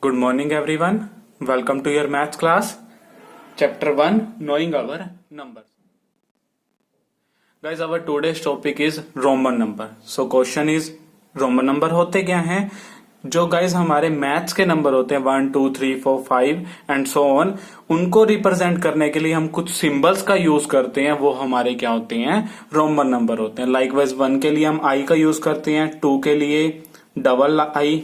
Good morning, everyone. Welcome to your maths class. Chapter 1, Knowing our numbers. Guys, our today's topic is Roman number. So question is, Roman number होते क्या हैं? जो guys हमारे maths के number होते हैं 1, 2, 3, 4, 5 and so on, उनको represent करने के लिए हम कुछ सिंबल्स का यूज करते हैं, वो हमारे क्या होते हैं? रोमन नंबर होते हैं. लाइकवाइज 1 के लिए हम आई का यूज करते हैं, 2 के लिए डबल आई,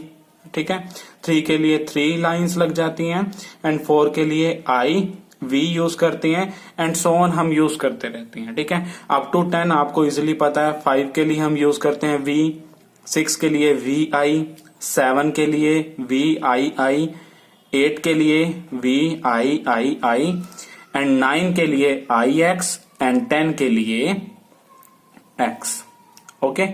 ठीक है, 3 के लिए 3 लाइंस लग जाती हैं एंड 4 के लिए आई वी यूज करते हैं एंड सो ऑन हम यूज करते रहते हैं. ठीक है, अप टू 10 आपको इजिली पता है. 5 के लिए हम यूज करते हैं वी, 6 के लिए वी आई, 7 के लिए वी आई आई, 8 के लिए we I I I and 9 के लिए आई एक्स एंड 10 के लिए एक्स. ओके,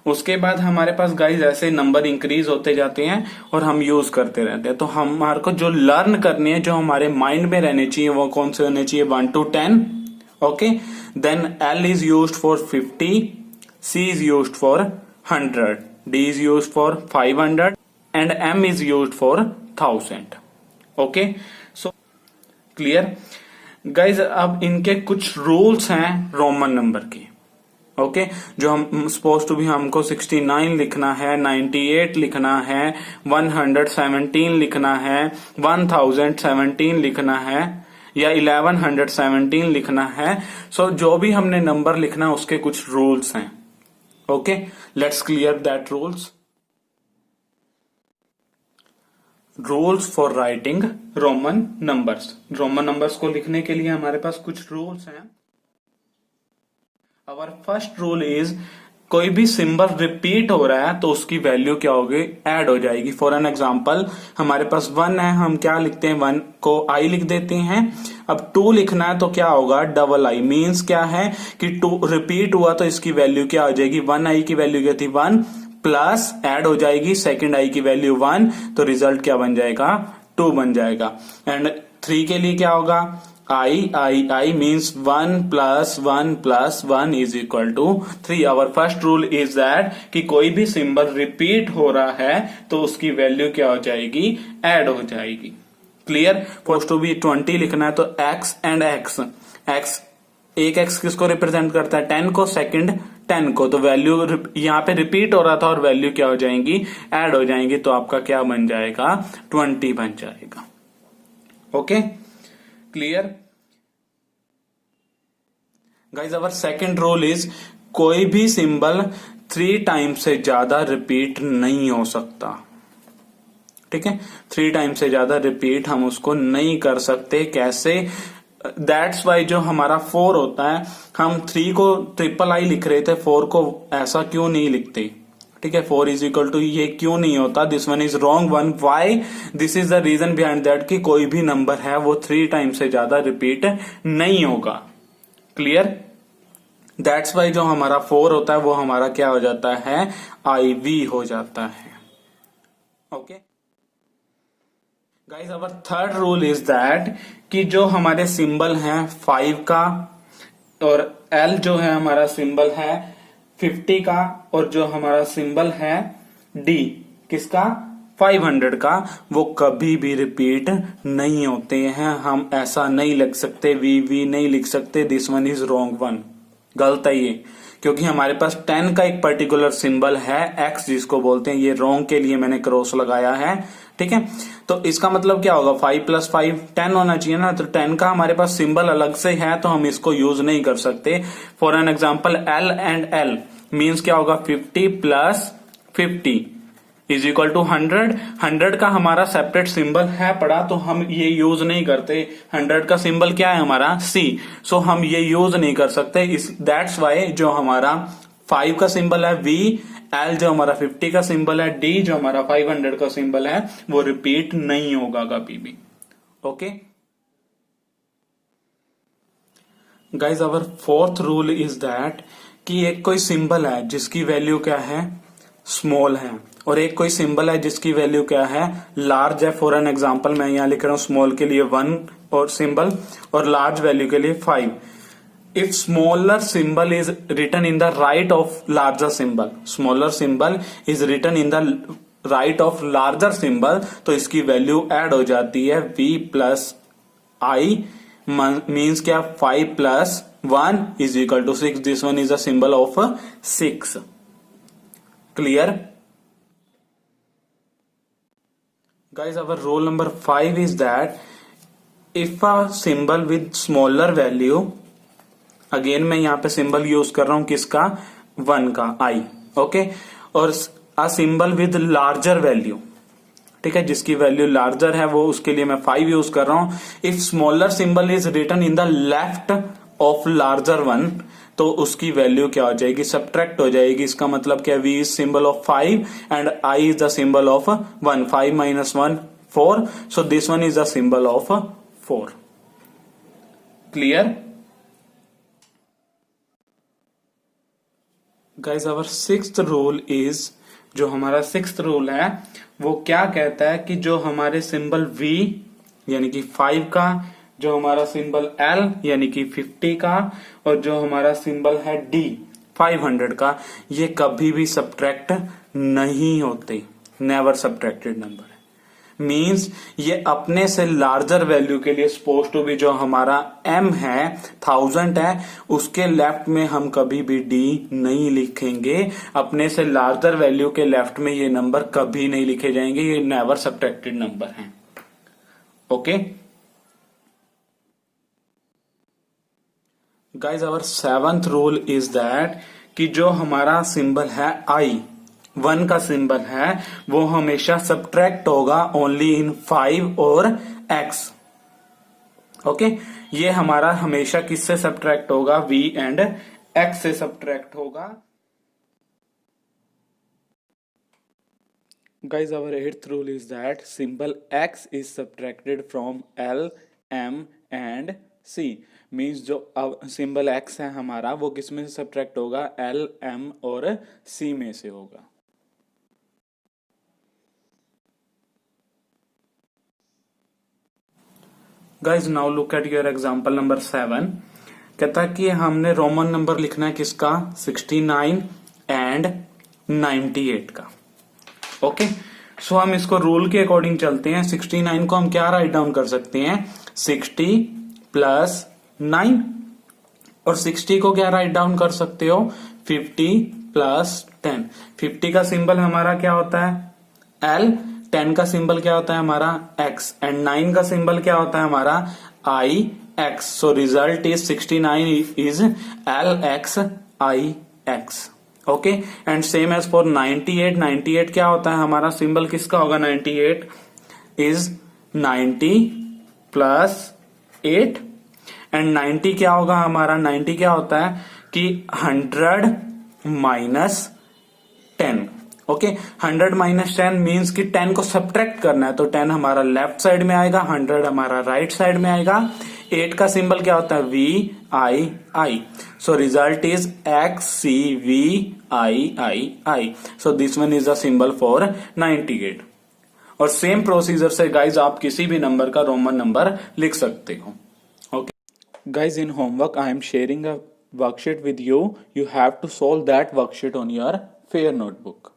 उसके बाद हमारे पास गाइज ऐसे नंबर इंक्रीज होते जाते हैं और हम यूज करते रहते हैं. तो हमारे को जो लर्न करने हैं, जो हमारे माइंड में रहने चाहिए, वो कौन से होने चाहिए? 1 to 10. Okay, then L is used for 50, C is used for 100, D is used for 500 and M is used for 1000. Okay, so clear guys. अब इनके कुछ रूल्स हैं रोमन नंबर के. ओके, जो हम सपोज टू भी हमको 69 लिखना है, 98 लिखना है, 117 लिखना है, 1017 लिखना है या 1117 लिखना है. सो जो भी हमने नंबर लिखना है उसके कुछ रूल्स हैं. Okay, let's clear that rules. Rules for writing Roman numbers. Roman numbers को लिखने के लिए हमारे पास कुछ rules हैं. Our first rule is, कोई भी सिंबल रिपीट हो रहा है तो उसकी वैल्यू क्या होगी? ऐड हो जाएगी. फॉर एन एग्जाम्पल, हमारे पास 1 है, हम क्या लिखते हैं? 1 को आई लिख देते हैं. अब 2 लिखना है तो क्या होगा? डबल आई. मीन्स क्या है कि 2 रिपीट हुआ तो इसकी वैल्यू क्या हो जाएगी? 1 आई की वैल्यू क्या थी? 1 प्लस ऐड हो जाएगी सेकेंड आई की वैल्यू 1, तो रिजल्ट क्या बन जाएगा? 2 बन जाएगा. एंड 3 के लिए क्या होगा? I I I means 1 plus 1 plus 1 is equal to 3. Our first rule is that कि कोई भी सिंबल रिपीट हो रहा है तो उसकी वैल्यू क्या हो जाएगी? ऐड हो जाएगी. क्लियर? फर्स्ट टू भी 20 लिखना है तो x एंड x, एक x किसको रिप्रेजेंट करता है? 10 को, सेकंड 10 को. तो वैल्यू यहाँ पे रिपीट हो रहा था और वैल्यू क्या हो जाएंगी? ऐड हो जाएंगी. तो आपका क्या बन जाएगा? 20 बन जाएगा. Okay, clear guys. Our second rule is, कोई भी सिंबल 3 टाइम्स से ज्यादा रिपीट नहीं हो सकता. ठीक है, 3 टाइम्स से ज्यादा रिपीट हम उसको नहीं कर सकते. कैसे? दैट्स वाई जो हमारा 4 होता है, हम 3 को ट्रिपल आई लिख रहे थे, 4 को ऐसा क्यों नहीं लिखते? ठीक है, 4 इज इक्वल टू ये क्यों नहीं होता? This one is wrong one. Why? This is the reason behind that कि कोई भी नंबर है वो 3 टाइम्स से ज्यादा रिपीट नहीं होगा. क्लियर? दैट्स वाई जो हमारा 4 होता है वो हमारा क्या हो जाता है? आई वी हो जाता है. Okay guys, our third rule is that कि जो हमारे सिंबल हैं 5 का और L जो है हमारा सिंबल है 50 का, और जो हमारा सिंबल है D किसका? 500 का, वो कभी भी रिपीट नहीं होते हैं. हम ऐसा नहीं लिख सकते, वी नहीं लिख सकते. This one is wrong one. गलत है ये, क्योंकि हमारे पास 10 का एक पर्टिकुलर सिंबल है x जिसको बोलते हैं. ये रॉन्ग के लिए मैंने क्रॉस लगाया है. ठीक है, तो इसका मतलब क्या होगा? 5 प्लस 5 10 होना चाहिए ना. तो 10 का हमारे पास सिंबल अलग से है तो हम इसको यूज नहीं कर सकते. For an example, L and L means क्या होगा? 50 प्लस 50 इज इक्वल टू 100. 100 का हमारा सेपरेट सिंबल है पड़ा तो हम ये यूज नहीं करते. 100 का सिंबल क्या है हमारा? C. सो हम ये यूज नहीं कर सकते. दैट्स वाई जो हमारा 5 का सिंबल है V, L जो हमारा 50 का सिंबल है, D जो हमारा 500 का सिंबल है, वो रिपीट नहीं होगा कभी भी. Okay guys, our fourth rule is that कि एक कोई सिंबल है जिसकी वैल्यू क्या है? स्मॉल है, और एक कोई सिंबल है जिसकी वैल्यू क्या है? लार्ज है. फॉर एन एग्जाम्पल मैं यहां लिख रहा हूं स्मॉल के लिए 1 और सिंबल, और लार्ज वैल्यू के लिए 5. if smaller symbol is written in the right of larger symbol, smaller symbol is written in the right of larger symbol, तो इसकी वैल्यू ऐड हो जाती है v प्लस आई, मीन्स क्या 5 plus 1 is equal to 6. This one is a symbol of 6. Clear guys? Our rule number 5 is that if a symbol with smaller value, again मैं यहां पे symbol use कर रहा हूं किसका, 1 का, आई, ओके, और a symbol with larger value, ठीक है, जिसकी वैल्यू लार्जर है वो, उसके लिए मैं 5 यूज कर रहा हूं. If smaller symbol is written in the left of larger one, तो उसकी वैल्यू क्या हो जाएगी, सब्ट्रैक्ट हो जाएगी. इसका मतलब क्या, v is symbol of 5 and i is the symbol of 1. 5 minus 1 4, so this one is the symbol of 4. Clear guys? Our sixth rule is, जो हमारा सिक्स्थ रूल है वो क्या कहता है कि जो हमारे सिंबल v यानी कि 5 का, जो हमारा सिंबल L यानी कि 50 का, और जो हमारा सिंबल है D 500 का, ये कभी भी सब्ट्रैक्ट नहीं होते. नेवर सब्ट्रैक्टेड नंबर है. मींस ये अपने से लार्जर वैल्यू के लिए सपोज टू बी, जो हमारा M है 1000 है, उसके लेफ्ट में हम कभी भी D नहीं लिखेंगे. अपने से लार्जर वैल्यू के लेफ्ट में ये नंबर कभी नहीं लिखे जाएंगे. ये नेवर सब्ट्रैक्टेड नंबर है. Okay guys, our seventh rule is that कि जो हमारा सिंबल है I, 1 का सिंबल है, वो हमेशा सब्ट्रैक्ट होगा ओनली इन 5 और X. ओके, ये हमारा हमेशा किससे सब्ट्रैक्ट होगा, V एंड X से सब्ट्रैक्ट होगा. Guys, our 8th rule is that symbol X is subtracted from L, M and C. Means जो सिंबल X है हमारा, वो किस में से सब्ट्रैक्ट होगा, L, M और C में से होगा. Guys, now look at your example number 7. कहता है कि हमने रोमन नंबर लिखना है किसका, 69 एंड 98 का. ओके, सो हम इसको रूल के अकॉर्डिंग चलते हैं. 69 को हम क्या राइट डाउन कर सकते हैं, 60 प्लस 9, और 60 को क्या राइट डाउन कर सकते हो, 50 प्लस 10. 50 का सिंबल हमारा क्या होता है, L, 10 का सिंबल क्या होता है हमारा, X, एंड 9 का सिंबल क्या होता है हमारा, I, X. So result is 69 is LX IX. Okay, and same as for 98. 98 क्या होता है हमारा, सिंबल किसका होगा, 98 इज 90 प्लस 8, एंड 90 क्या होगा हमारा, 90 क्या होता है कि 100 माइनस 10. ओके, 100 माइनस 10 मीन्स कि 10 को सब्ट्रैक्ट करना है, तो 10 हमारा लेफ्ट साइड में आएगा, 100 हमारा राइट साइड में आएगा. 8 का सिंबल क्या होता है, VII. So result is XCVIII. So this one is the symbol for 98. और सेम प्रोसीजर से गाइज आप किसी भी नंबर का रोमन नंबर लिख सकते हो. Guys, in homework I am sharing a worksheet with you. You have to solve that worksheet on your fair notebook.